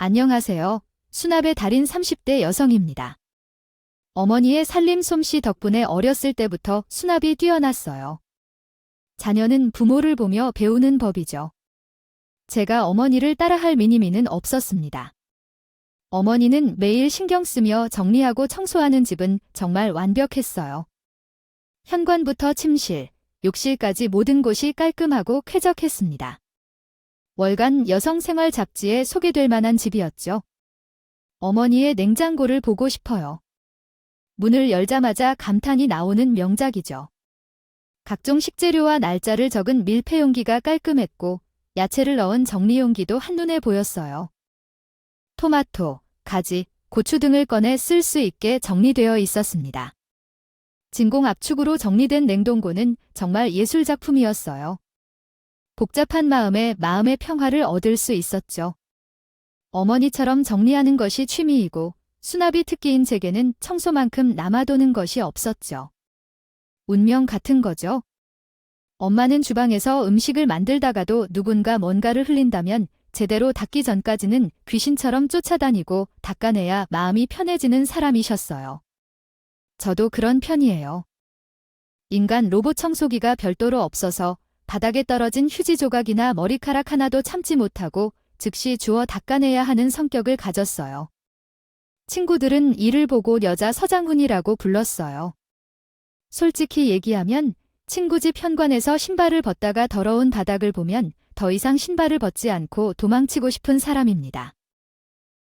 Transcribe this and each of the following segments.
안녕하세요. 수납의 달인 30대 여성입니다. 어머니의 살림 솜씨 덕분에 어렸을 때부터 수납이 뛰어났어요. 자녀는 부모를 보며 배우는 법이죠. 제가 어머니를 따라할 미니미는 없었습니다. 어머니는 매일 신경 쓰며 정리하고 청소하는 집은 정말 완벽했어요. 현관부터 침실, 욕실까지 모든 곳이 깔끔하고 쾌적했습니다. 월간 여성생활 잡지에 소개될 만한 집이었죠. 어머니의 냉장고를 보고 싶어요. 문을 열자마자 감탄이 나오는 명작이죠. 각종 식재료와 날짜를 적은 밀폐용기가 깔끔했고 야채를 넣은 정리용기도 한눈에 보였어요. 토마토, 가지, 고추 등을 꺼내 쓸 수 있게 정리되어 있었습니다. 진공 압축으로 정리된 냉동고는 정말 예술작품이었어요. 복잡한 마음에 마음의 평화를 얻을 수 있었죠. 어머니처럼 정리하는 것이 취미이고 수납이 특기인 제게는 청소만큼 남아도는 것이 없었죠. 운명 같은 거죠. 엄마는 주방에서 음식을 만들다가도 누군가 뭔가를 흘린다면 제대로 닦기 전까지는 귀신처럼 쫓아다니고 닦아내야 마음이 편해지는 사람이셨어요. 저도 그런 편이에요. 인간 로봇 청소기가 별도로 없어서 바닥에 떨어진 휴지 조각이나 머리카락 하나도 참지 못하고 즉시 주워 닦아내야 하는 성격을 가졌어요. 친구들은 이를 보고 여자 서장훈이라고 불렀어요. 솔직히 얘기하면 친구 집 현관에서 신발을 벗다가 더러운 바닥을 보면 더 이상 신발을 벗지 않고 도망치고 싶은 사람입니다.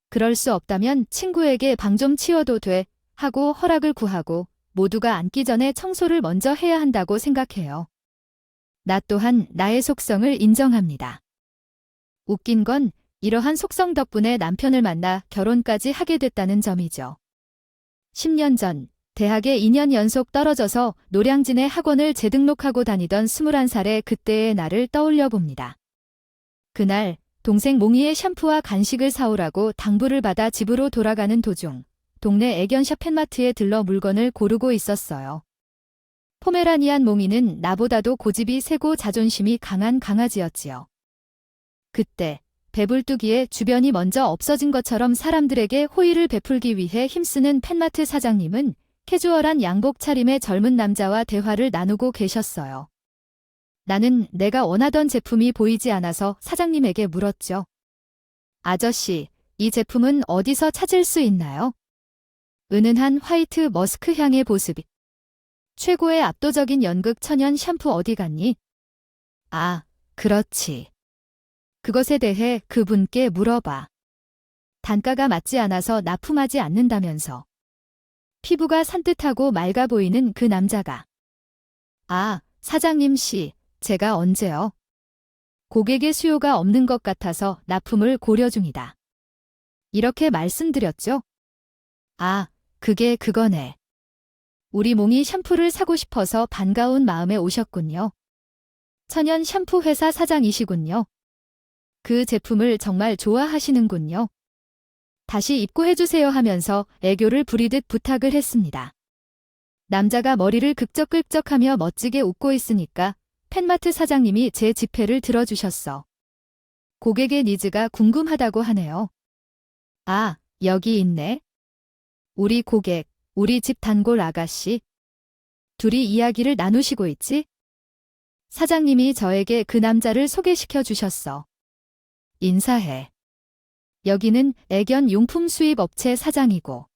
그럴 수 없다면 친구에게 방 좀 치워도 돼 하고 허락을 구하고 모두가 앉기 전에 청소를 먼저 해야 한다고 생각해요. 나 또한 나의 속성을 인정합니다. 웃긴 건 이러한 속성 덕분에 남편을 만나 결혼까지 하게 됐다는 점이죠. 10년 전 대학에 2년 연속 떨어져서 노량진의 학원을 재등록하고 다니던 21살의 그때의 나를 떠올려 봅니다. 그날 동생 몽이의 샴푸와 간식을 사오라고 당부를 받아 집으로 돌아가는 도중 동네 애견샵 펫마트에 들러 물건을 고르고 있었어요. 포메라니안 몽이는 나보다도 고집이 세고 자존심이 강한 강아지였지요. 그때 배불뚝이에 주변이 먼저 없어진 것처럼 사람들에게 호의를 베풀기 위해 힘쓰는 펫마트 사장님은 캐주얼한 양복 차림의 젊은 남자와 대화를 나누고 계셨어요. 나는 내가 원하던 제품이 보이지 않아서 사장님에게 물었죠. 아저씨, 이 제품은 어디서 찾을 수 있나요? 은은한 화이트 머스크 향의 보습이. 최고의 압도적인 연극 천연 샴푸 어디 갔니? 아, 그렇지. 그것에 대해 그분께 물어봐. 단가가 맞지 않아서 납품하지 않는다면서. 피부가 산뜻하고 맑아 보이는 그 남자가. 아, 사장님 씨, 제가 언제요? 고객의 수요가 없는 것 같아서 납품을 고려 중이다. 이렇게 말씀드렸죠? 아, 그게 그거네. 우리 몽이 샴푸를 사고 싶어서 반가운 마음에 오셨군요. 천연 샴푸 회사 사장이시군요. 그 제품을 정말 좋아하시는군요. 다시 입고해주세요 하면서 애교를 부리듯 부탁을 했습니다. 남자가 머리를 긁적긁적하며 멋지게 웃고 있으니까 펫마트 사장님이 제 지폐를 들어주셨어. 고객의 니즈가 궁금하다고 하네요. 아, 여기 있네. 우리 고객, 우리 집 단골 아가씨. 둘이 이야기를 나누시고 있지? 사장님이 저에게 그 남자를 소개시켜 주셨어. 인사해. 여기는 애견 용품 수입 업체 사장이고.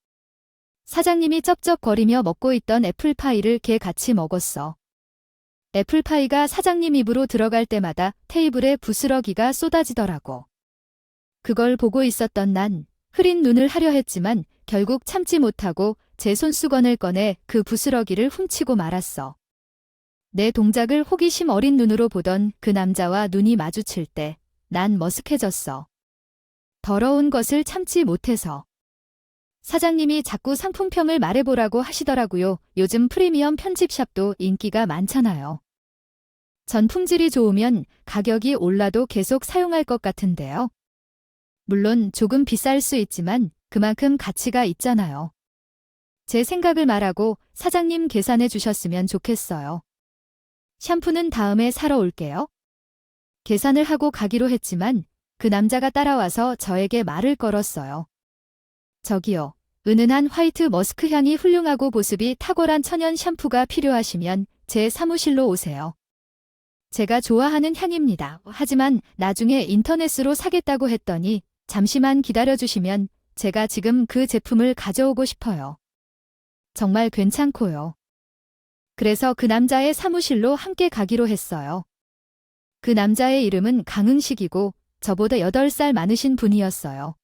사장님이 쩝쩝거리며 먹고 있던 애플파이를 개 같이 먹었어. 애플파이가 사장님 입으로 들어갈 때마다 테이블에 부스러기가 쏟아지더라고. 그걸 보고 있었던 난 흐린 눈을 하려 했지만 결국 참지 못하고 제 손수건을 꺼내 그 부스러기를 훔치고 말았어. 내 동작을 호기심 어린 눈으로 보던 그 남자와 눈이 마주칠 때 난 머쓱해졌어. 더러운 것을 참지 못해서. 사장님이 자꾸 상품평을 말해보라고 하시더라고요. 요즘 프리미엄 편집샵도 인기가 많잖아요. 전 품질이 좋으면 가격이 올라도 계속 사용할 것 같은데요. 물론 조금 비쌀 수 있지만 그만큼 가치가 있잖아요. 제 생각을 말하고 사장님 계산해 주셨으면 좋겠어요. 샴푸는 다음에 사러 올게요. 계산을 하고 가기로 했지만 그 남자가 따라와서 저에게 말을 걸었어요. 저기요. 은은한 화이트 머스크 향이 훌륭하고 보습이 탁월한 천연 샴푸가 필요하시면 제 사무실로 오세요. 제가 좋아하는 향입니다. 하지만 나중에 인터넷으로 사겠다고 했더니 잠시만 기다려주시면 제가 지금 그 제품을 가져오고 싶어요. 정말 괜찮고요. 그래서 그 남자의 사무실로 함께 가기로 했어요. 그 남자의 이름은 강흥식이고 저보다 8살 많으신 분이었어요.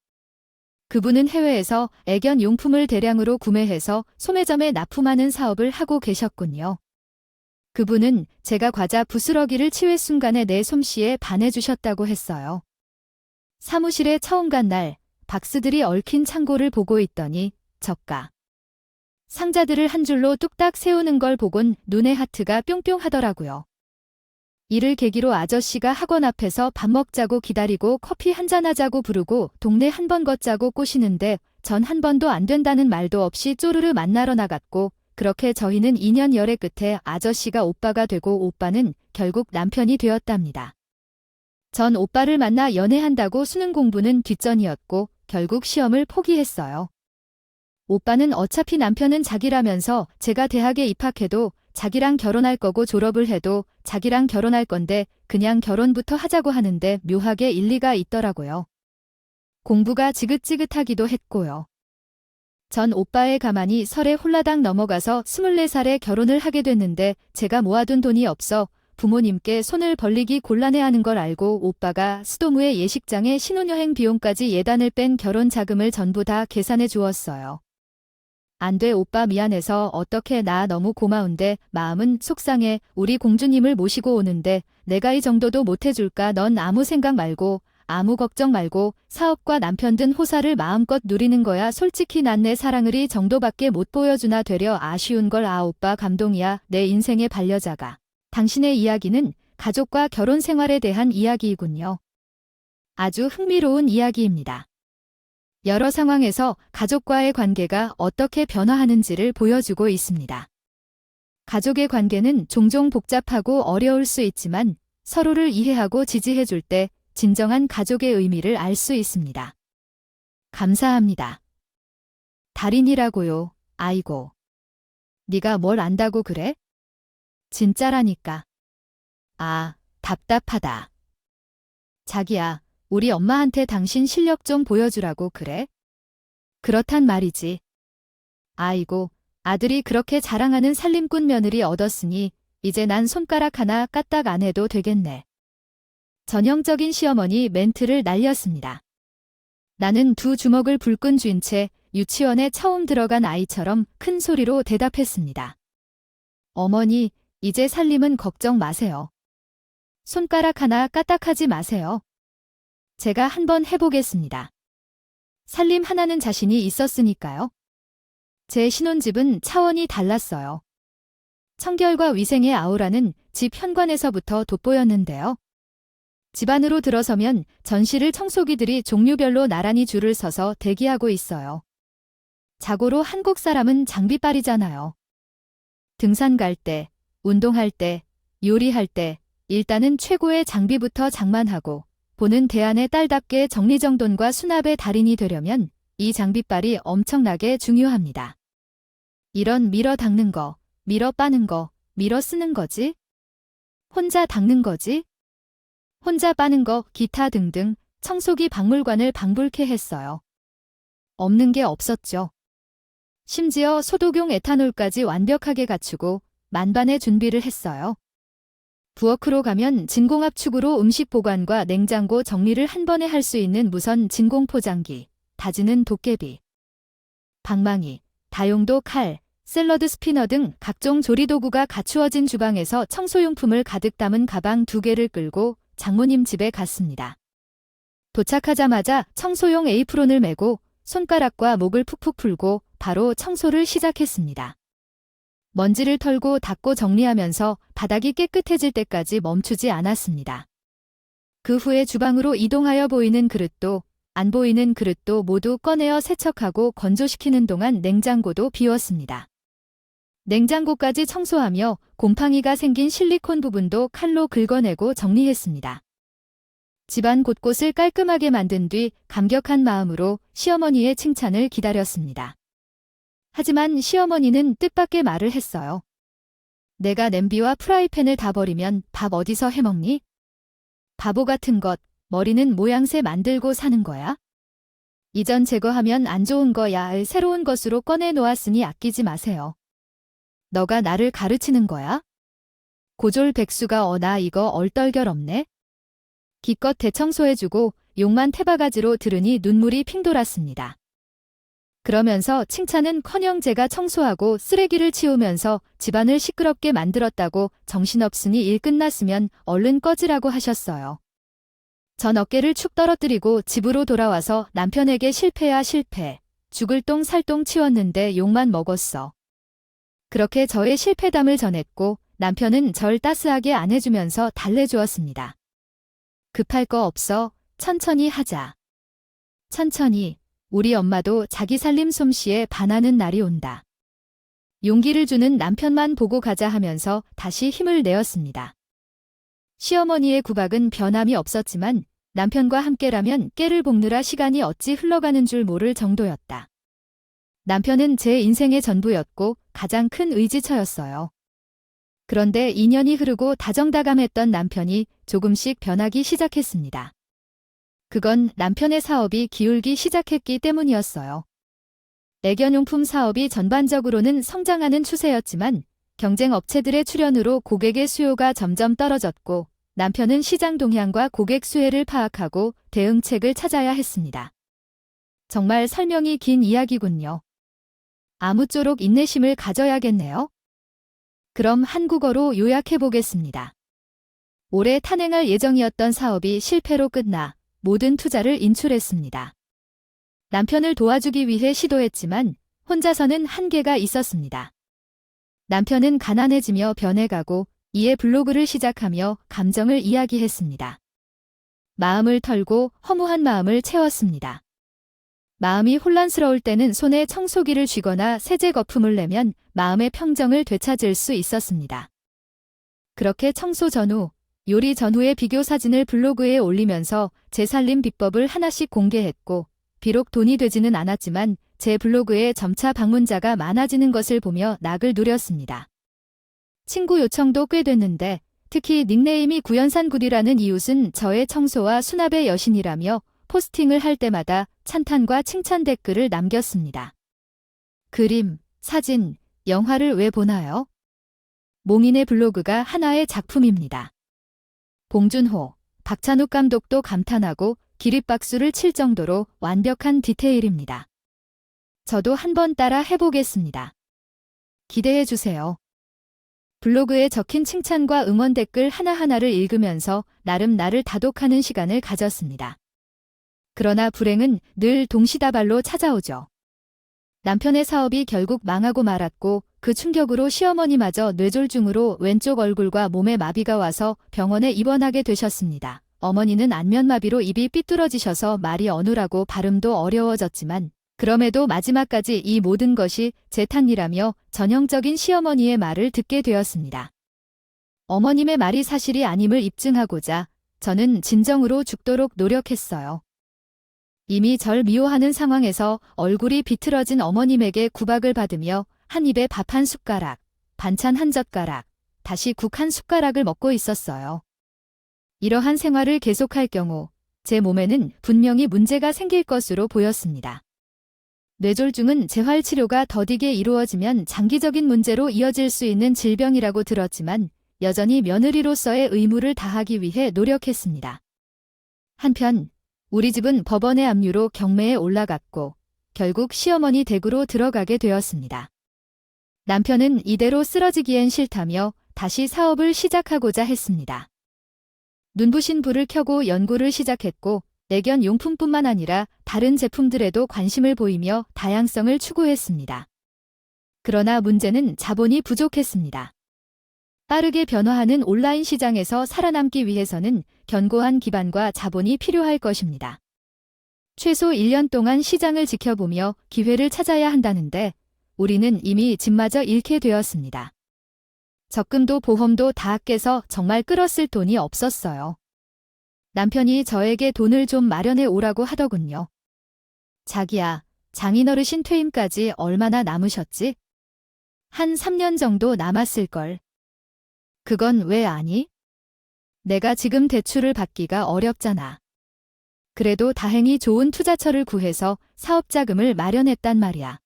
그분은 해외에서 애견 용품을 대량으로 구매해서 소매점에 납품하는 사업을 하고 계셨군요. 그분은 제가 과자 부스러기를 치울 순간에 내 솜씨에 반해주셨다고 했어요. 사무실에 처음 간 날 박스들이 얽힌 창고를 보고 있더니 저가 상자들을 한 줄로 뚝딱 세우는 걸 보곤 눈에 하트가 뿅뿅 하더라고요. 이를 계기로 아저씨가 학원 앞에서 밥 먹자고 기다리고 커피 한잔 하자고 부르고 동네 한 번 걷자고 꼬시는데 전 한 번도 안 된다는 말도 없이 쪼르르 만나러 나갔고 그렇게 저희는 2년 열애 끝에 아저씨가 오빠가 되고 오빠는 결국 남편이 되었답니다. 전 오빠를 만나 연애한다고 수능 공부는 뒷전이었고 결국 시험을 포기했어요. 오빠는 어차피 남편은 자기라면서 제가 대학에 입학해도 자기랑 결혼할 거고 졸업을 해도 자기랑 결혼할 건데 그냥 결혼부터 하자고 하는데 묘하게 일리가 있더라고요. 공부가 지긋지긋하기도 했고요. 전 오빠의 가만히 설에 홀라당 넘어가서 24살에 결혼을 하게 됐는데 제가 모아둔 돈이 없어 부모님께 손을 벌리기 곤란해하는 걸 알고 오빠가 수도무의 예식장에 신혼여행 비용까지 예단을 뺀 결혼 자금을 전부 다 계산해 주었어요. 안 돼 오빠 미안해서 어떡해 나 너무 고마운데 마음은 속상해 우리 공주님을 모시고 오는데 내가 이 정도도 못 해줄까 넌 아무 생각 말고 아무 걱정 말고 사업과 남편 든 호사를 마음껏 누리는 거야 솔직히 난 내 사랑을 이 정도밖에 못 보여주나 되려 아쉬운 걸 아 오빠 감동이야 내 인생의 반려자가. 당신의 이야기는 가족과 결혼 생활에 대한 이야기이군요. 아주 흥미로운 이야기입니다. 여러 상황에서 가족과의 관계가 어떻게 변화하는지를 보여주고 있습니다. 가족의 관계는 종종 복잡하고 어려울 수 있지만 서로를 이해하고 지지해줄 때 진정한 가족의 의미를 알 수 있습니다. 감사합니다. 달인이라고요. 아이고. 네가 뭘 안다고 그래? 진짜라니까. 아, 답답하다. 자기야, 우리 엄마한테 당신 실력 좀 보여주라고 그래? 그렇단 말이지. 아이고, 아들이 그렇게 자랑하는 살림꾼 며느리 얻었으니 이제 난 손가락 하나 까딱 안 해도 되겠네. 전형적인 시어머니 멘트를 날렸습니다. 나는 두 주먹을 불끈 쥔 채 유치원에 처음 들어간 아이처럼 큰 소리로 대답했습니다. 어머니, 이제 살림은 걱정 마세요. 손가락 하나 까딱하지 마세요. 제가 한번 해보겠습니다. 살림 하나는 자신이 있었으니까요. 제 신혼집은 차원이 달랐어요. 청결과 위생의 아우라는 집 현관에서부터 돋보였는데요. 집 안으로 들어서면 전실 청소기들이 종류별로 나란히 줄을 서서 대기하고 있어요. 자고로 한국 사람은 장비빨이잖아요. 등산 갈 때, 운동할 때, 요리할 때 일단은 최고의 장비부터 장만하고 보는 대안의 딸답게 정리정돈과 수납의 달인이 되려면 이 장비빨이 엄청나게 중요합니다. 이런 밀어 닦는 거, 밀어 빠는 거, 밀어 쓰는 거지? 혼자 닦는 거지? 혼자 빠는 거, 기타 등등 청소기 박물관을 방불케 했어요. 없는 게 없었죠. 심지어 소독용 에탄올까지 완벽하게 갖추고 만반의 준비를 했어요. 부엌으로 가면 진공압축으로 음식 보관과 냉장고 정리를 한 번에 할 수 있는 무선 진공포장기, 다지는 도깨비, 방망이, 다용도 칼, 샐러드 스피너 등 각종 조리도구가 갖추어진 주방에서 청소용품을 가득 담은 가방 2개를 끌고 장모님 집에 갔습니다. 도착하자마자 청소용 에이프론을 메고 손가락과 목을 푹푹 풀고 바로 청소를 시작했습니다. 먼지를 털고 닦고 정리하면서 바닥이 깨끗해질 때까지 멈추지 않았습니다. 그 후에 주방으로 이동하여 보이는 그릇도 안 보이는 그릇도 모두 꺼내어 세척하고 건조시키는 동안 냉장고도 비웠습니다. 냉장고까지 청소하며 곰팡이가 생긴 실리콘 부분도 칼로 긁어내고 정리했습니다. 집안 곳곳을 깔끔하게 만든 뒤 감격한 마음으로 시어머니의 칭찬을 기다렸습니다. 하지만 시어머니는 뜻밖의 말을 했어요. 내가 냄비와 프라이팬을 다 버리면 밥 어디서 해먹니? 바보 같은 것, 머리는 모양새 만들고 사는 거야? 이전 제거하면 안 좋은 거야. 새로운 것으로 꺼내 놓았으니 아끼지 마세요. 너가 나를 가르치는 거야? 고졸백수가 나 이거 얼떨결 없네? 기껏 대청소해주고 욕만 태바가지로 들으니 눈물이 핑 돌았습니다. 그러면서 칭찬은커녕 제가 청소하고 쓰레기를 치우면서 집안을 시끄럽게 만들었다고 정신없으니 일 끝났으면 얼른 꺼지라고 하셨어요. 전 어깨를 축 떨어뜨리고 집으로 돌아와서 남편에게 실패야 실패. 죽을 똥 살 똥 치웠는데 욕만 먹었어. 그렇게 저의 실패담을 전했고 남편은 절 따스하게 안해주면서 달래주었습니다. 급할 거 없어. 천천히 하자. 천천히. 우리 엄마도 자기 살림 솜씨에 반하는 날이 온다. 용기를 주는 남편만 보고 가자 하면서 다시 힘을 내었습니다. 시어머니의 구박은 변함이 없었지만 남편과 함께라면 깨를 볶느라 시간이 어찌 흘러가는 줄 모를 정도였다. 남편은 제 인생의 전부였고 가장 큰 의지처였어요. 그런데 2년이 흐르고 다정다감했던 남편이 조금씩 변하기 시작했습니다. 그건 남편의 사업이 기울기 시작했기 때문이었어요. 애견용품 사업이 전반적으로는 성장하는 추세였지만 경쟁 업체들의 출현으로 고객의 수요가 점점 떨어졌고 남편은 시장 동향과 고객 수혜를 파악하고 대응책을 찾아야 했습니다. 정말 설명이 긴 이야기군요. 아무쪼록 인내심을 가져야겠네요. 그럼 한국어로 요약해보겠습니다. 올해 탄행할 예정이었던 사업이 실패로 끝나 모든 투자를 인출했습니다. 남편을 도와주기 위해 시도했지만 혼자서는 한계가 있었습니다. 남편은 가난해지며 변해가고 이에 블로그를 시작하며 감정을 이야기했습니다. 마음을 털고 허무한 마음을 채웠습니다. 마음이 혼란스러울 때는 손에 청소기를 쥐거나 세제 거품을 내면 마음의 평정을 되찾을 수 있었습니다. 그렇게 청소 전후, 요리 전후의 비교 사진을 블로그에 올리면서 제 살림 비법을 하나씩 공개했고 비록 돈이 되지는 않았지만 제 블로그에 점차 방문자가 많아지는 것을 보며 낙을 누렸습니다. 친구 요청도 꽤 됐는데 특히 닉네임이 구연산구리라는 이웃은 저의 청소와 수납의 여신이라며 포스팅을 할 때마다 찬탄과 칭찬 댓글을 남겼습니다. 그림, 사진, 영화를 왜 보나요? 몽인의 블로그가 하나의 작품입니다. 봉준호, 박찬욱 감독도 감탄하고 기립박수를 칠 정도로 완벽한 디테일입니다. 저도 한번 따라 해보겠습니다. 기대해주세요. 블로그에 적힌 칭찬과 응원 댓글 하나하나를 읽으면서 나름 나를 다독하는 시간을 가졌습니다. 그러나 불행은 늘 동시다발로 찾아오죠. 남편의 사업이 결국 망하고 말았고 그 충격으로 시어머니마저 뇌졸중으로 왼쪽 얼굴과 몸에 마비가 와서 병원에 입원하게 되셨습니다. 어머니는 안면마비로 입이 삐뚤어지셔서 말이 어눌하고 발음도 어려워졌지만 그럼에도 마지막까지 이 모든 것이 제 탓이라며 전형적인 시어머니의 말을 듣게 되었습니다. 어머님의 말이 사실이 아님을 입증하고자 저는 진정으로 죽도록 노력했어요. 이미 절 미워하는 상황에서 얼굴이 비틀어진 어머님에게 구박을 받으며 한 입에 밥 한 숟가락, 반찬 한 젓가락, 다시 국 한 숟가락을 먹고 있었어요. 이러한 생활을 계속할 경우 제 몸에는 분명히 문제가 생길 것으로 보였습니다. 뇌졸중은 재활치료가 더디게 이루어지면 장기적인 문제로 이어질 수 있는 질병이라고 들었지만 여전히 며느리로서의 의무를 다하기 위해 노력했습니다. 한편 우리 집은 법원의 압류로 경매에 올라갔고 결국 시어머니 댁으로 들어가게 되었습니다. 남편은 이대로 쓰러지기엔 싫다며 다시 사업을 시작하고자 했습니다. 눈부신 불을 켜고 연구를 시작했고 애견 용품뿐만 아니라 다른 제품들에도 관심을 보이며 다양성을 추구했습니다. 그러나 문제는 자본이 부족했습니다. 빠르게 변화하는 온라인 시장에서 살아남기 위해서는 견고한 기반과 자본이 필요할 것입니다. 최소 1년 동안 시장을 지켜보며 기회를 찾아야 한다는데 우리는 이미 집마저 잃게 되었습니다. 적금도 보험도 다 깨서 정말 끌었을 돈이 없었어요. 남편이 저에게 돈을 좀 마련해 오라고 하더군요. 자기야, 장인어르신 퇴임까지 얼마나 남으셨지? 한 3년 정도 남았을걸. 그건 왜 아니? 내가 지금 대출을 받기가 어렵잖아. 그래도 다행히 좋은 투자처를 구해서 사업자금을 마련했단 말이야.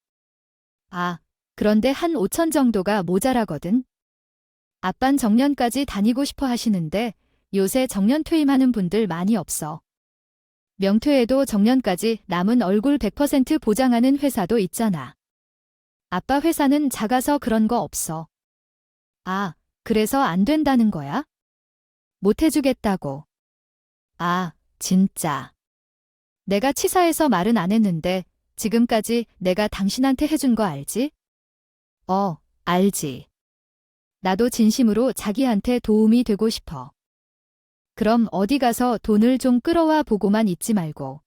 아, 그런데 한 5천 정도가 모자라거든. 아빤 정년까지 다니고 싶어 하시는데 요새 정년 퇴임하는 분들 많이 없어. 명퇴에도 정년까지 남은 얼굴 100% 보장하는 회사도 있잖아. 아빠 회사는 작아서 그런 거 없어. 아, 그래서 안 된다는 거야? 못 해주겠다고. 아, 진짜. 내가 치사해서 말은 안 했는데 지금까지 내가 당신한테 해준 거 알지? 알지. 나도 진심으로 자기한테 도움이 되고 싶어. 그럼 어디 가서 돈을 좀 끌어와 보고만 있지 말고.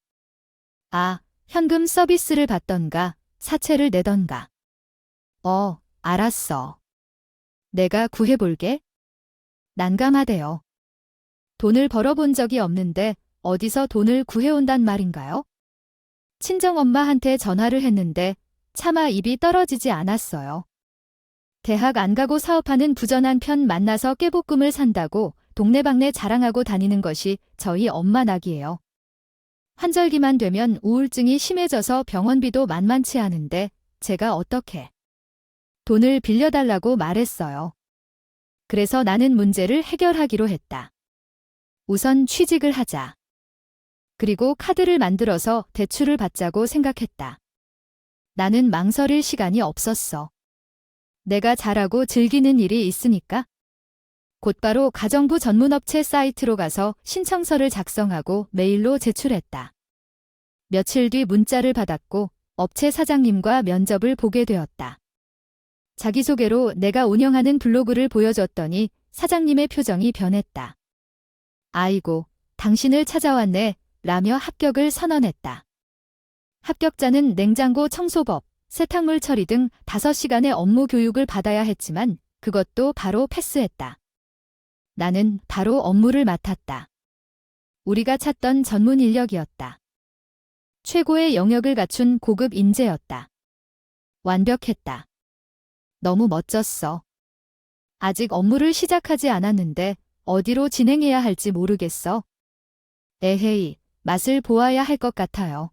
아, 현금 서비스를 받던가, 사채를 내던가. 알았어. 내가 구해볼게. 난감하대요. 돈을 벌어본 적이 없는데 어디서 돈을 구해온단 말인가요? 친정엄마한테 전화를 했는데 차마 입이 떨어지지 않았어요. 대학 안 가고 사업하는 부전한 편 만나서 깨볶음을 산다고 동네방네 자랑하고 다니는 것이 저희 엄마 낙이에요. 환절기만 되면 우울증이 심해져서 병원비도 만만치 않은데 제가 어떻게 돈을 빌려달라고 말했어요. 그래서 나는 문제를 해결하기로 했다. 우선 취직을 하자. 그리고 카드를 만들어서 대출을 받자고 생각했다. 나는 망설일 시간이 없었어. 내가 잘하고 즐기는 일이 있으니까. 곧바로 가정부 전문업체 사이트로 가서 신청서를 작성하고 메일로 제출했다. 며칠 뒤 문자를 받았고 업체 사장님과 면접을 보게 되었다. 자기소개로 내가 운영하는 블로그를 보여줬더니 사장님의 표정이 변했다. 아이고, 당신을 찾아왔네 라며 합격을 선언했다. 합격자는 냉장고 청소법, 세탁물 처리 등 5시간의 업무 교육을 받아야 했지만 그것도 바로 패스했다. 나는 바로 업무를 맡았다. 우리가 찾던 전문 인력이었다. 최고의 영역을 갖춘 고급 인재였다. 완벽했다. 너무 멋졌어. 아직 업무를 시작하지 않았는데 어디로 진행해야 할지 모르겠어. 에헤이, 맛을 보아야 할 것 같아요.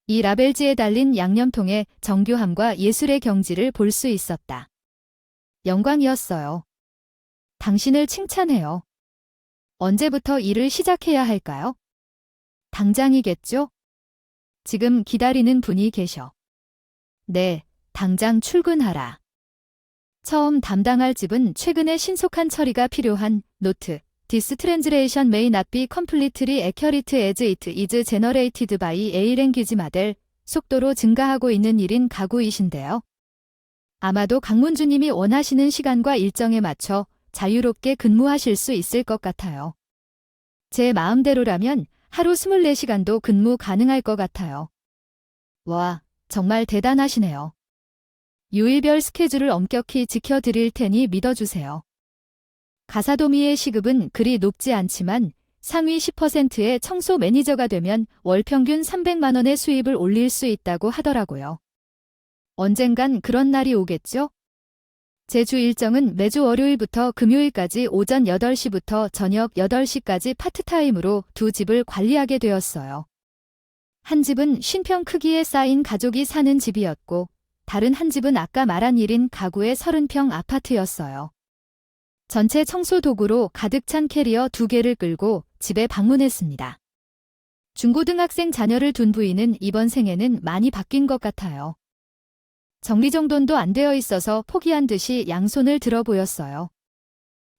이 라벨지에 달린 양념통의 정교함과 예술의 경지를 볼 수 있었다. 영광이었어요. 당신을 칭찬해요. 언제부터 일을 시작해야 할까요? 당장이겠죠? 지금 기다리는 분이 계셔. 네, 당장 출근하라. 처음 담당할 집은 최근에 신속한 처리가 필요한 노트. This translation may not be completely accurate as it is generated by a language model. 속도로 증가하고 있는 일인 가구이신데요. 아마도 강문주님이 원하시는 시간과 일정에 맞춰 자유롭게 근무하실 수 있을 것 같아요. 제 마음대로라면 하루 24시간도 근무 가능할 것 같아요. 와, 정말 대단하시네요. 요일별 스케줄을 엄격히 지켜드릴 테니 믿어주세요. 가사도미의 시급은 그리 높지 않지만 상위 10%의 청소 매니저가 되면 월 평균 300만 원의 수입을 올릴 수 있다고 하더라고요. 언젠간 그런 날이 오겠죠? 제 주 일정은 매주 월요일부터 금요일까지 오전 8시부터 저녁 8시까지 파트타임으로 2집을 관리하게 되었어요. 한 집은 50평 크기에 쌓인 가족이 사는 집이었고 다른 한 집은 아까 말한 1인 가구의 30평 아파트였어요. 전체 청소 도구로 가득 찬 캐리어 2개를 끌고 집에 방문했습니다. 중고등학생 자녀를 둔 부인은 이번 생에는 많이 바뀐 것 같아요. 정리정돈도 안 되어 있어서 포기한 듯이 양손을 들어 보였어요.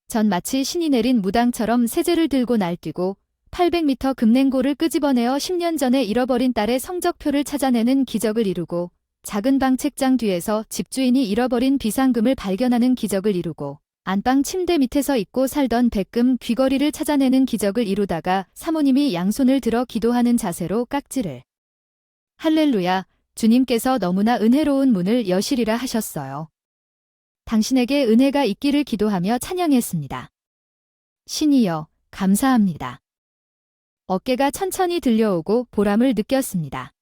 전 마치 신이 내린 무당처럼 세제를 들고 날뛰고 800m 금냉고를 끄집어내어 10년 전에 잃어버린 딸의 성적표를 찾아내는 기적을 이루고 작은 방 책장 뒤에서 집주인이 잃어버린 비상금을 발견하는 기적을 이루고 안방 침대 밑에서 잊고 살던 백금 귀걸이를 찾아내는 기적을 이루다가 사모님이 양손을 들어 기도하는 자세로 깍지를 할렐루야, 주님께서 너무나 은혜로운 문을 여시리라 하셨어요. 당신에게 은혜가 있기를 기도하며 찬양했습니다. 신이여, 감사합니다. 어깨가 천천히 들려오고 보람을 느꼈습니다.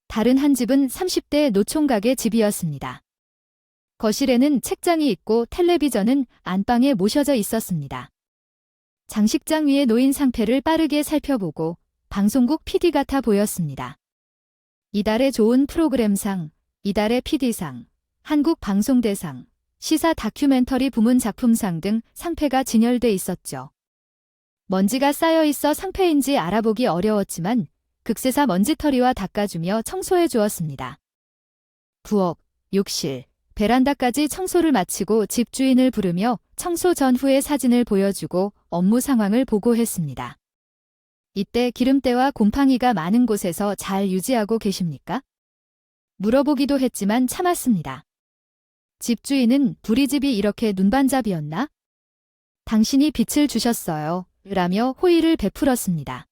다른 한 집은 30대 노총각의 집이었습니다. 거실에는 책장이 있고 텔레비전은 안방에 모셔져 있었습니다. 장식장 위에 놓인 상패를 빠르게 살펴보고 방송국 PD 같아 보였습니다. 이달의 좋은 프로그램상, 이달의 PD상, 한국방송대상, 시사 다큐멘터리 부문 작품상 등 상패가 진열돼 있었죠. 먼지가 쌓여 있어 상패인지 알아보기 어려웠지만 극세사 먼지털이와 닦아주며 청소해 주었습니다. 부엌, 욕실, 베란다까지 청소를 마치고 집주인을 부르며 청소 전후의 사진을 보여주고 업무 상황을 보고했습니다. 이때 기름때와 곰팡이가 많은 곳에서 잘 유지하고 계십니까? 물어보기도 했지만 참았습니다. 집주인은 우리 집이 이렇게 눈반잡이었나? 당신이 빛을 주셨어요. 라며 호의를 베풀었습니다.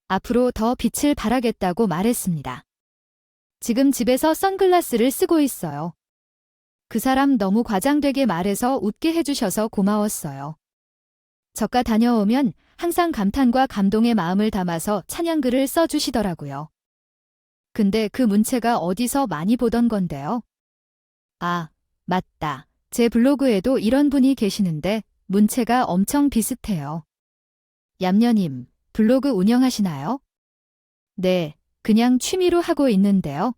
앞으로 더 빛을 발하겠다고 말했습니다. 지금 집에서 선글라스를 쓰고 있어요. 그 사람 너무 과장되게 말해서 웃게 해주셔서 고마웠어요. 저가 다녀오면 항상 감탄과 감동의 마음을 담아서 찬양글을 써주시더라고요. 근데 그 문체가 어디서 많이 보던 건데요? 아, 맞다. 제 블로그에도 이런 분이 계시는데 문체가 엄청 비슷해요. 얌녀님, 블로그 운영하시나요? 네, 그냥 취미로 하고 있는데요.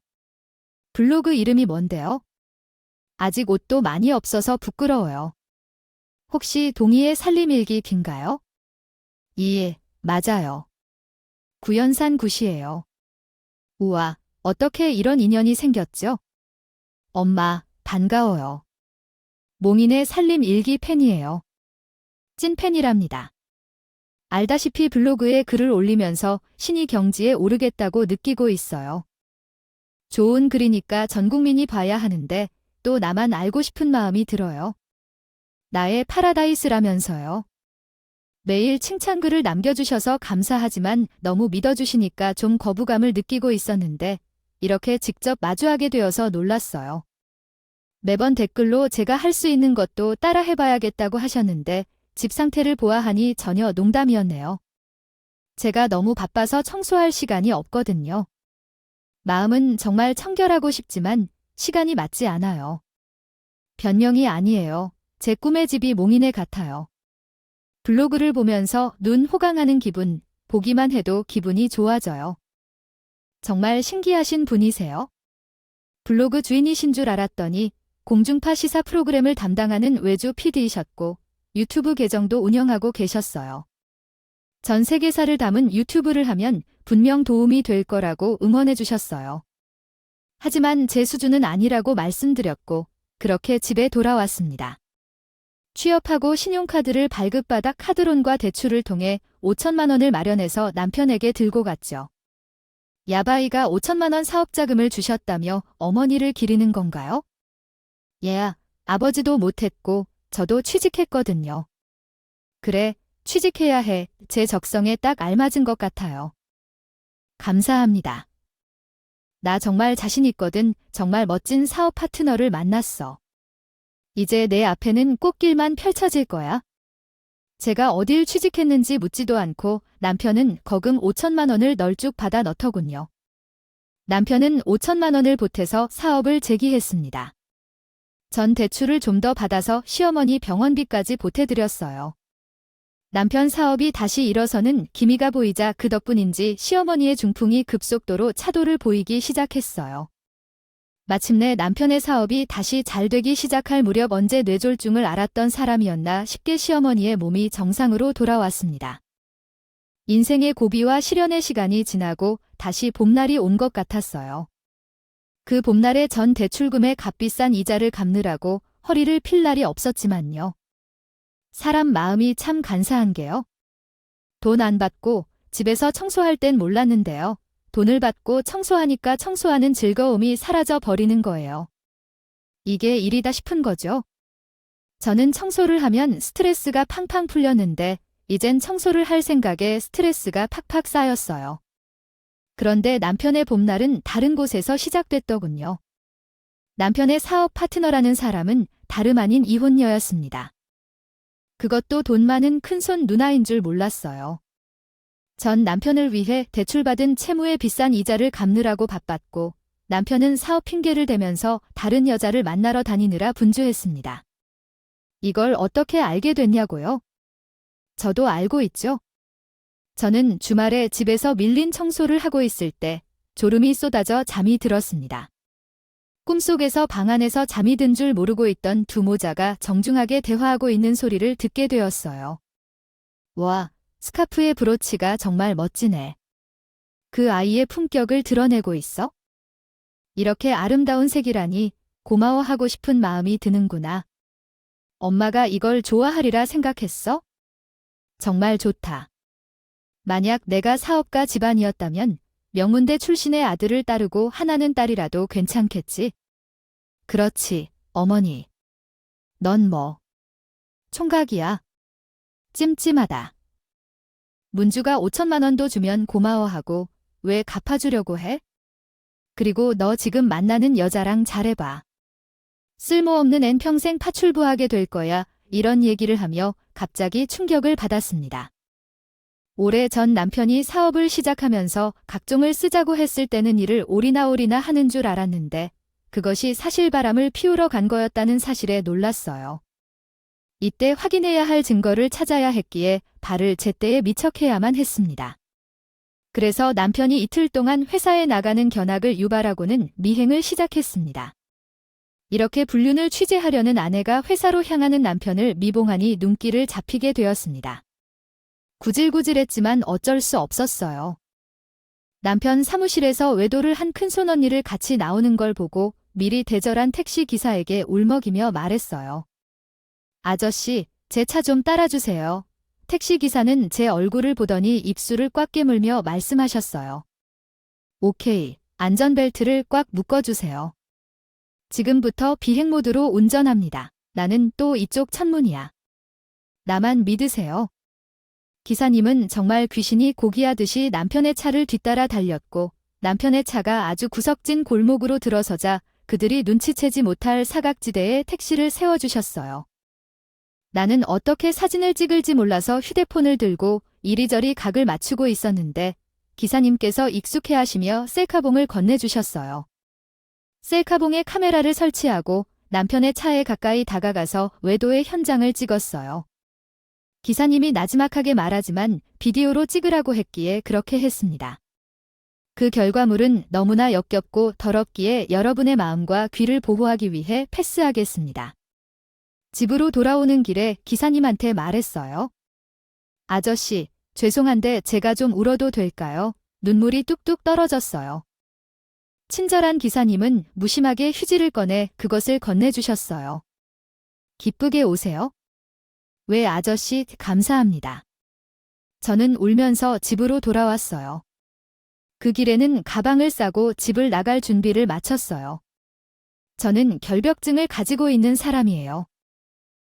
블로그 이름이 뭔데요? 아직 옷도 많이 없어서 부끄러워요. 혹시 동의의 살림일기인가요? 예, 맞아요. 구연산 굿이에요. 우와, 어떻게 이런 인연이 생겼죠? 엄마, 반가워요. 몽인의 살림일기 팬이에요. 찐팬이랍니다. 알다시피 블로그에 글을 올리면서 신이 경지에 오르겠다고 느끼고 있어요. 좋은 글이니까 전 국민이 봐야 하는데 또 나만 알고 싶은 마음이 들어요. 나의 파라다이스라면서요. 매일 칭찬글을 남겨주셔서 감사하지만 너무 믿어주시니까 좀 거부감을 느끼고 있었는데 이렇게 직접 마주하게 되어서 놀랐어요. 매번 댓글로 제가 할 수 있는 것도 따라 해봐야겠다고 하셨는데 집 상태를 보아하니 전혀 농담이었네요. 제가 너무 바빠서 청소할 시간이 없거든요. 마음은 정말 청결하고 싶지만 시간이 맞지 않아요. 변명이 아니에요. 제 꿈의 집이 몽인의 같아요. 블로그를 보면서 눈 호강하는 기분, 보기만 해도 기분이 좋아져요. 정말 신기하신 분이세요? 블로그 주인이신 줄 알았더니 공중파 시사 프로그램을 담당하는 외주 PD이셨고 유튜브 계정도 운영하고 계셨어요. 전 세계사를 담은 유튜브를 하면 분명 도움이 될 거라고 응원해 주셨어요. 하지만 제 수준은 아니라고 말씀드렸고 그렇게 집에 돌아왔습니다. 취업하고 신용카드를 발급받아 카드론과 대출을 통해 5천만 원을 마련해서 남편에게 들고 갔죠. 야바이가 5천만 원 사업자금을 주셨다며 어머니를 기리는 건가요? 얘야, 아버지도 못했고 저도 취직했거든요. 그래, 취직해야 해. 제 적성에 딱 알맞은 것 같아요. 감사합니다. 나 정말 자신 있거든. 정말 멋진 사업 파트너를 만났어. 이제 내 앞에는 꽃길만 펼쳐질 거야. 제가 어딜 취직했는지 묻지도 않고 남편은 거금 5천만 원을 널쭉 받아 넣더군요. 남편은 5천만 원을 보태서 사업을 재기했습니다. 전 대출을 좀 더 받아서 시어머니 병원비까지 보태드렸어요. 남편 사업이 다시 일어서는 기미가 보이자 그 덕분인지 시어머니의 중풍이 급속도로 차도를 보이기 시작했어요. 마침내 남편의 사업이 다시 잘 되기 시작할 무렵 언제 뇌졸중을 앓았던 사람이었나 싶게 시어머니의 몸이 정상으로 돌아왔습니다. 인생의 고비와 시련의 시간이 지나고 다시 봄날이 온 것 같았어요. 그 봄날에 전 대출금의 값비싼 이자를 갚느라고 허리를 필 날이 없었지만요. 사람 마음이 참 간사한 게요. 돈 안 받고 집에서 청소할 땐 몰랐는데요. 돈을 받고 청소하니까 청소하는 즐거움이 사라져 버리는 거예요. 이게 일이다 싶은 거죠. 저는 청소를 하면 스트레스가 팡팡 풀렸는데 이젠 청소를 할 생각에 스트레스가 팍팍 쌓였어요. 그런데 남편의 봄날은 다른 곳에서 시작됐더군요. 남편의 사업 파트너라는 사람은 다름 아닌 이혼녀였습니다. 그것도 돈 많은 큰손 누나인 줄 몰랐어요. 전 남편을 위해 대출받은 채무의 비싼 이자를 갚느라고 바빴고 남편은 사업 핑계를 대면서 다른 여자를 만나러 다니느라 분주했습니다. 이걸 어떻게 알게 됐냐고요? 저도 알고 있죠. 저는 주말에 집에서 밀린 청소를 하고 있을 때 졸음이 쏟아져 잠이 들었습니다. 꿈속에서 방 안에서 잠이 든 줄 모르고 있던 두 모자가 정중하게 대화하고 있는 소리를 듣게 되었어요. 와, 스카프의 브로치가 정말 멋지네. 그 아이의 품격을 드러내고 있어? 이렇게 아름다운 색이라니 고마워하고 싶은 마음이 드는구나. 엄마가 이걸 좋아하리라 생각했어? 정말 좋다. 만약 내가 사업가 집안이었다면 명문대 출신의 아들을 따르고 하나는 딸이라도 괜찮겠지? 그렇지, 어머니. 넌 뭐? 총각이야. 찜찜하다. 문주가 5천만 원도 주면 고마워하고 왜 갚아주려고 해? 그리고 너 지금 만나는 여자랑 잘해봐. 쓸모없는 앤 평생 파출부하게 될 거야. 이런 얘기를 하며 갑자기 충격을 받았습니다. 오래전 남편이 사업을 시작하면서 각종을 쓰자고 했을 때는 이를 오리나 하는 줄 알았는데 그것이 사실 바람을 피우러 간 거였다는 사실에 놀랐어요. 이때 확인해야 할 증거를 찾아야 했기에 발을 제때에 미척해야만 했습니다. 그래서 남편이 이틀 동안 회사에 나가는 견학을 유발하고는 미행을 시작했습니다. 이렇게 불륜을 취재하려는 아내가 회사로 향하는 남편을 미봉하니 눈길을 잡히게 되었습니다. 구질구질했지만 어쩔 수 없었어요. 남편 사무실에서 외도를 한 큰손 언니를 같이 나오는 걸 보고 미리 대절한 택시 기사에게 울먹이며 말했어요. 아저씨, 제 차 좀 따라주세요. 택시 기사는 제 얼굴을 보더니 입술을 꽉 깨물며 말씀하셨어요. 오케이, 안전벨트를 꽉 묶어주세요. 지금부터 비행 모드로 운전합니다. 나는 또 이쪽 천문이야. 나만 믿으세요. 기사님은 정말 귀신이 고기하듯이 남편의 차를 뒤따라 달렸고 남편의 차가 아주 구석진 골목으로 들어서자 그들이 눈치채지 못할 사각지대에 택시를 세워주셨어요. 나는 어떻게 사진을 찍을지 몰라서 휴대폰을 들고 이리저리 각을 맞추고 있었는데 기사님께서 익숙해하시며 셀카봉을 건네주셨어요. 셀카봉에 카메라를 설치하고 남편의 차에 가까이 다가가서 외도의 현장을 찍었어요. 기사님이 나지막하게 말하지만 비디오로 찍으라고 했기에 그렇게 했습니다. 그 결과물은 너무나 역겹고 더럽기에 여러분의 마음과 귀를 보호하기 위해 패스하겠습니다. 집으로 돌아오는 길에 기사님한테 말했어요. 아저씨, 죄송한데 제가 좀 울어도 될까요? 눈물이 뚝뚝 떨어졌어요. 친절한 기사님은 무심하게 휴지를 꺼내 그것을 건네주셨어요. 기쁘게 오세요. 왜 아저씨, 감사합니다. 저는 울면서 집으로 돌아왔어요. 그 길에는 가방을 싸고 집을 나갈 준비를 마쳤어요. 저는 결벽증을 가지고 있는 사람이에요.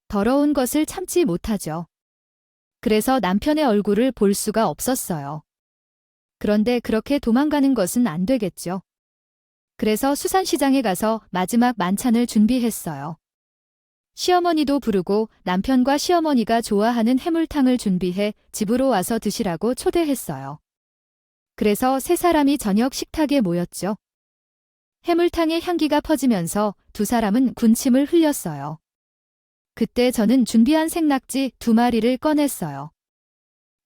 더러운 것을 참지 못하죠. 그래서 남편의 얼굴을 볼 수가 없었어요. 그런데 그렇게 도망가는 것은 안 되겠죠. 그래서 수산시장에 가서 마지막 만찬을 준비했어요. 시어머니도 부르고 남편과 시어머니가 좋아하는 해물탕을 준비해 집으로 와서 드시라고 초대했어요. 그래서 세 사람이 저녁 식탁에 모였죠. 해물탕의 향기가 퍼지면서 두 사람은 군침을 흘렸어요. 그때 저는 준비한 생낙지 2마리를 꺼냈어요.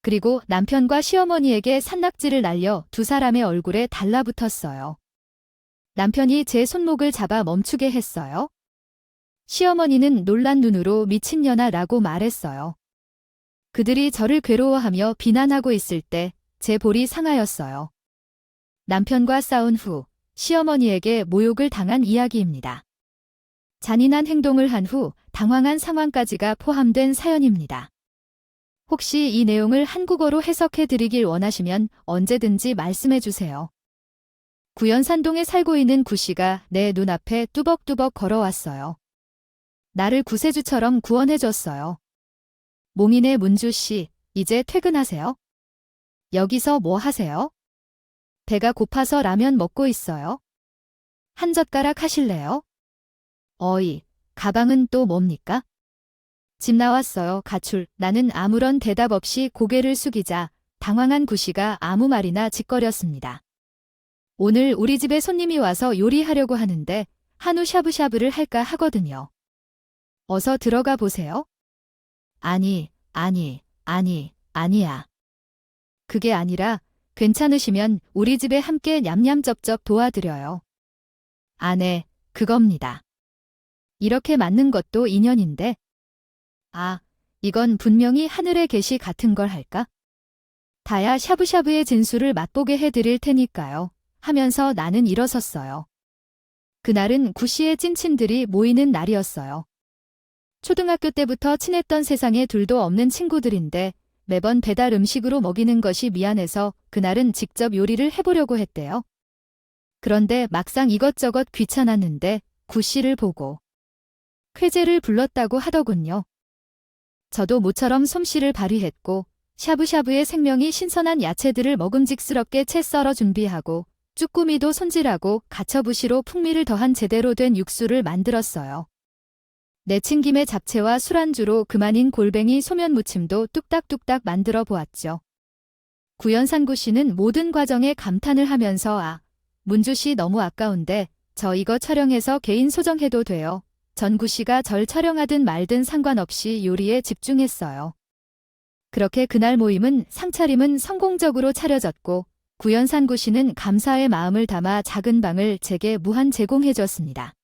그리고 남편과 시어머니에게 산낙지를 날려 두 사람의 얼굴에 달라붙었어요. 남편이 제 손목을 잡아 멈추게 했어요. 시어머니는 놀란 눈으로 미친년아 라고 말했어요. 그들이 저를 괴로워하며 비난하고 있을 때 제 볼이 상하였어요. 남편과 싸운 후 시어머니에게 모욕을 당한 이야기입니다. 잔인한 행동을 한 후 당황한 상황까지가 포함된 사연입니다. 혹시 이 내용을 한국어로 해석해 드리길 원하시면 언제든지 말씀해 주세요. 구연산동에 살고 있는 구씨가 내 눈앞에 뚜벅뚜벅 걸어왔어요. 나를 구세주처럼 구원해줬어요. 몽인의 문주씨, 이제 퇴근하세요? 여기서 뭐 하세요? 배가 고파서 라면 먹고 있어요. 한 젓가락 하실래요? 어이, 가방은 또 뭡니까? 집 나왔어요, 가출. 나는 아무런 대답 없이 고개를 숙이자 당황한 구 씨가 아무 말이나 짓거렸습니다. 오늘 우리 집에 손님이 와서 요리하려고 하는데 한우 샤브샤브를 할까 하거든요. 어서 들어가 보세요. 아니야. 그게 아니라 괜찮으시면 우리 집에 함께 냠냠쩝쩝 도와드려요. 네, 그겁니다. 이렇게 맞는 것도 인연인데. 이건 분명히 하늘의 계시 같은 걸 할까? 다야 샤브샤브의 진수를 맛보게 해드릴 테니까요. 하면서 나는 일어섰어요. 그날은 구 씨의 찐친들이 모이는 날이었어요. 초등학교 때부터 친했던 세상에 둘도 없는 친구들인데 매번 배달 음식으로 먹이는 것이 미안해서 그날은 직접 요리를 해보려고 했대요. 그런데 막상 이것저것 귀찮았는데 구 씨를 보고 쾌재를 불렀다고 하더군요. 저도 모처럼 솜씨를 발휘했고 샤브샤브의 생명이 신선한 야채들을 먹음직스럽게 채 썰어 준비하고 쭈꾸미도 손질하고 가처부시로 풍미를 더한 제대로 된 육수를 만들었어요. 내친 김에 잡채와 술안주로 그만인 골뱅이 소면 무침도 뚝딱뚝딱 만들어 보았죠. 구연산 구 씨는 모든 과정에 감탄을 하면서 문주 씨 너무 아까운데 저 이거 촬영해서 개인 소정해도 돼요. 전 구 씨가 절 촬영하든 말든 상관없이 요리에 집중했어요. 그렇게 그날 모임은 상차림은 성공적으로 차려졌고 구연산 구 씨는 감사의 마음을 담아 작은 방을 제게 무한 제공해줬습니다.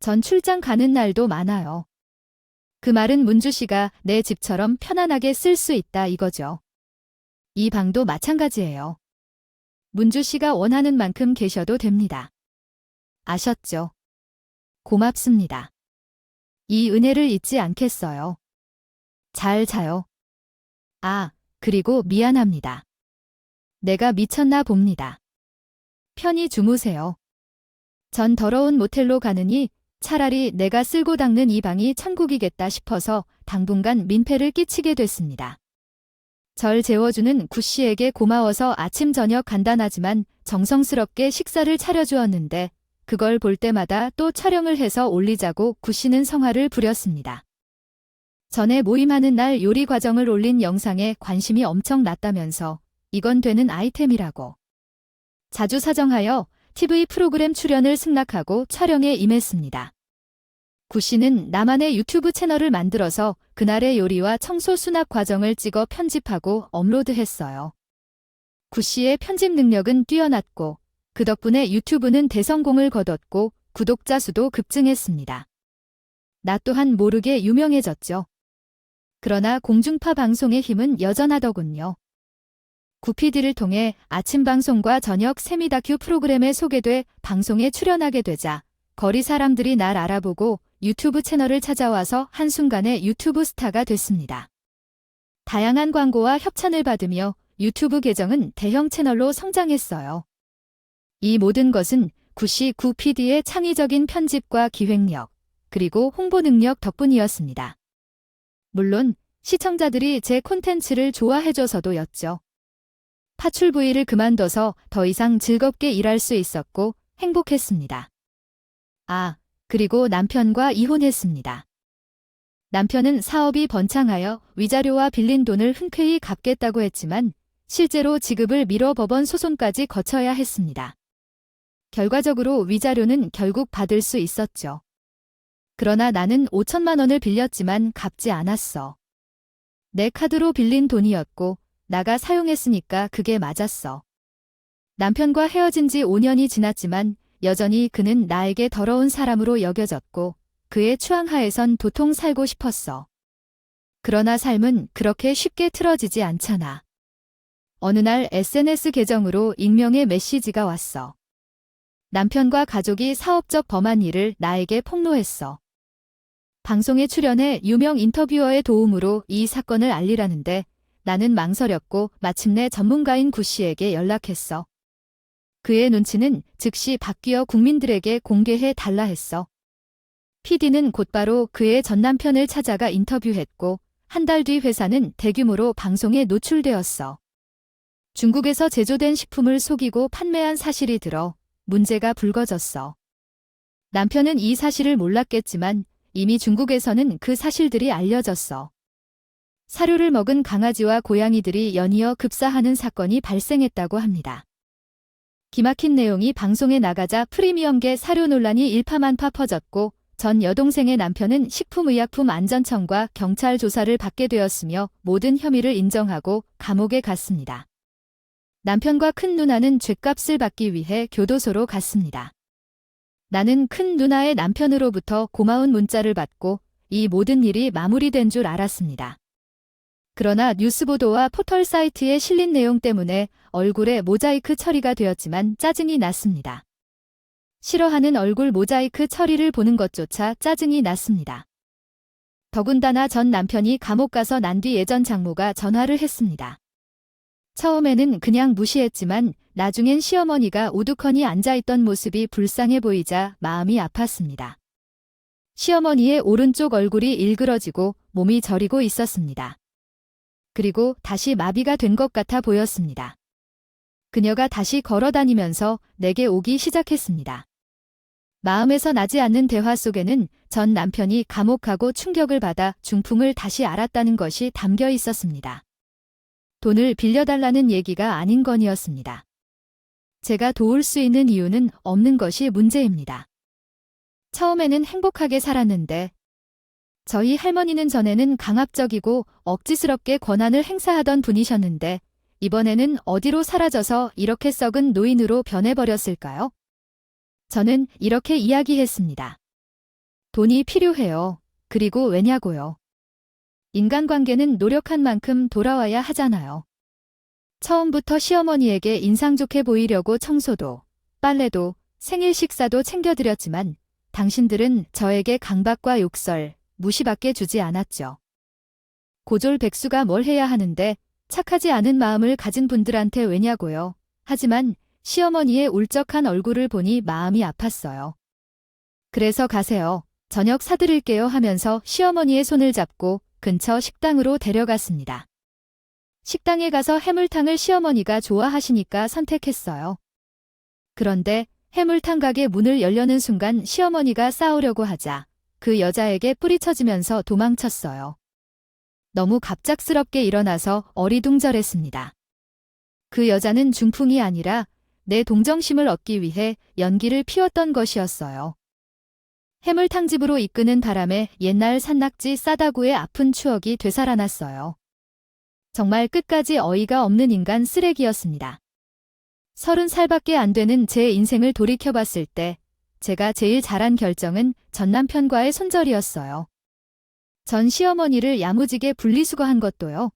전 출장 가는 날도 많아요. 그 말은 문주 씨가 내 집처럼 편안하게 쓸 수 있다 이거죠. 이 방도 마찬가지예요. 문주 씨가 원하는 만큼 계셔도 됩니다. 아셨죠? 고맙습니다. 이 은혜를 잊지 않겠어요. 잘 자요. 그리고 미안합니다. 내가 미쳤나 봅니다. 편히 주무세요. 전 더러운 모텔로 가느니 차라리 내가 쓸고 닦는 이 방이 천국이겠다 싶어서 당분간 민폐를 끼치게 됐습니다. 절 재워주는 구 씨에게 고마워서 아침 저녁 간단하지만 정성스럽게 식사를 차려주었는데 그걸 볼 때마다 또 촬영을 해서 올리자고 구 씨는 성화를 부렸습니다. 전에 모임하는 날 요리 과정을 올린 영상에 관심이 엄청 났다면서 이건 되는 아이템이라고. 자주 사정하여 TV 프로그램 출연을 승낙하고 촬영에 임했습니다. 구 씨는 나만의 유튜브 채널을 만들어서 그날의 요리와 청소 수납 과정을 찍어 편집하고 업로드했어요. 구 씨의 편집 능력은 뛰어났고 그 덕분에 유튜브는 대성공을 거뒀고 구독자 수도 급증했습니다. 나 또한 모르게 유명해졌죠. 그러나 공중파 방송의 힘은 여전하더군요. 구 PD를 통해 아침 방송과 저녁 세미 다큐 프로그램에 소개돼 방송에 출연하게 되자 거리 사람들이 날 알아보고 유튜브 채널을 찾아와서 한순간에 유튜브 스타가 됐습니다. 다양한 광고와 협찬을 받으며 유튜브 계정은 대형 채널로 성장했어요. 이 모든 것은 구 씨 구 PD의 창의적인 편집과 기획력, 그리고 홍보 능력 덕분이었습니다. 물론 시청자들이 제 콘텐츠를 좋아해줘서도였죠. 파출 부위를 그만둬서 더 이상 즐겁게 일할 수 있었고 행복했습니다. 그리고 남편과 이혼했습니다. 남편은 사업이 번창하여 위자료와 빌린 돈을 흔쾌히 갚겠다고 했지만 실제로 지급을 미뤄 법원 소송까지 거쳐야 했습니다. 결과적으로 위자료는 결국 받을 수 있었죠. 그러나 나는 5천만 원을 빌렸지만 갚지 않았어. 내 카드로 빌린 돈이었고 나가 사용했으니까 그게 맞았어. 남편과 헤어진 지 5년이 지났지만 여전히 그는 나에게 더러운 사람으로 여겨졌고 그의 추앙하에선 도통 살고 싶었어. 그러나 삶은 그렇게 쉽게 틀어지지 않잖아. 어느 날 SNS 계정으로 익명의 메시지가 왔어. 남편과 가족이 사업적 범한 일을 나에게 폭로했어. 방송에 출연해 유명 인터뷰어의 도움으로 이 사건을 알리라는데 나는 망설였고 마침내 전문가인 구 씨에게 연락했어. 그의 눈치는 즉시 바뀌어 국민들에게 공개해 달라 했어. PD는 곧바로 그의 전남편을 찾아가 인터뷰했고 한 달 뒤 회사는 대규모로 방송에 노출되었어. 중국에서 제조된 식품을 속이고 판매한 사실이 들어 문제가 불거졌어. 남편은 이 사실을 몰랐겠지만 이미 중국에서는 그 사실들이 알려졌어. 사료를 먹은 강아지와 고양이들이 연이어 급사하는 사건이 발생했다고 합니다. 기막힌 내용이 방송에 나가자 프리미엄계 사료 논란이 일파만파 퍼졌고 전 여동생의 남편은 식품의약품안전청과 경찰 조사를 받게 되었으며 모든 혐의를 인정하고 감옥에 갔습니다. 남편과 큰 누나는 죗값을 받기 위해 교도소로 갔습니다. 나는 큰 누나의 남편으로부터 고마운 문자를 받고 이 모든 일이 마무리된 줄 알았습니다. 그러나 뉴스 보도와 포털 사이트에 실린 내용 때문에 얼굴에 모자이크 처리가 되었지만 짜증이 났습니다. 싫어하는 얼굴 모자이크 처리를 보는 것조차 짜증이 났습니다. 더군다나 전 남편이 감옥 가서 난 뒤 예전 장모가 전화를 했습니다. 처음에는 그냥 무시했지만 나중엔 시어머니가 우두커니 앉아있던 모습이 불쌍해 보이자 마음이 아팠습니다. 시어머니의 오른쪽 얼굴이 일그러지고 몸이 저리고 있었습니다. 그리고 다시 마비가 된 것 같아 보였습니다. 그녀가 다시 걸어다니면서 내게 오기 시작했습니다. 마음에서 나지 않는 대화 속에는 전 남편이 감옥하고 충격을 받아 중풍을 다시 앓았다는 것이 담겨 있었습니다. 돈을 빌려달라는 얘기가 아닌 건이었습니다. 제가 도울 수 있는 이유는 없는 것이 문제입니다. 처음에는 행복하게 살았는데 저희 할머니는 전에는 강압적이고 억지스럽게 권한을 행사하던 분이셨는데 이번에는 어디로 사라져서 이렇게 썩은 노인으로 변해버렸을까요? 저는 이렇게 이야기했습니다. 돈이 필요해요. 그리고 왜냐고요. 인간관계는 노력한 만큼 돌아와야 하잖아요. 처음부터 시어머니에게 인상 좋게 보이려고 청소도, 빨래도, 생일 식사도 챙겨드렸지만 당신들은 저에게 강박과 욕설, 무시밖에 주지 않았죠. 고졸백수가 뭘 해야 하는데 착하지 않은 마음을 가진 분들한테 왜냐고요. 하지만 시어머니의 울적한 얼굴을 보니 마음이 아팠어요. 그래서 가세요. 저녁 사드릴게요 하면서 시어머니의 손을 잡고 근처 식당으로 데려갔습니다. 식당에 가서 해물탕을 시어머니가 좋아하시니까 선택했어요. 그런데 해물탕 가게 문을 열려는 순간 시어머니가 싸우려고 하자 그 여자에게 뿌리쳐지면서 도망쳤어요. 너무 갑작스럽게 일어나서 어리둥절했습니다. 그 여자는 중풍이 아니라 내 동정심을 얻기 위해 연기를 피웠던 것이었어요. 해물탕집으로 이끄는 바람에 옛날 산낙지 싸다구의 아픈 추억이 되살아났어요. 정말 끝까지 어이가 없는 인간 쓰레기였습니다. 30살밖에 안 되는 제 인생을 돌이켜봤을 때 제가 제일 잘한 결정은 전 남편과의 손절이었어요. 전 시어머니를 야무지게 분리수거한 것도요.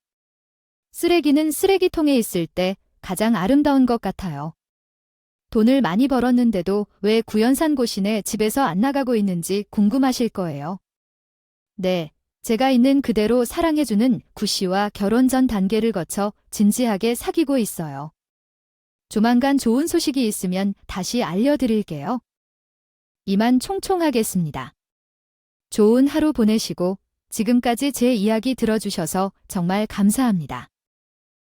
쓰레기는 쓰레기통에 있을 때 가장 아름다운 것 같아요. 돈을 많이 벌었는데도 왜 구연산 고시네 집에서 안 나가고 있는지 궁금하실 거예요. 네, 제가 있는 그대로 사랑해주는 구씨와 결혼 전 단계를 거쳐 진지하게 사귀고 있어요. 조만간 좋은 소식이 있으면 다시 알려드릴게요. 이만 총총하겠습니다. 좋은 하루 보내시고 지금까지 제 이야기 들어주셔서 정말 감사합니다.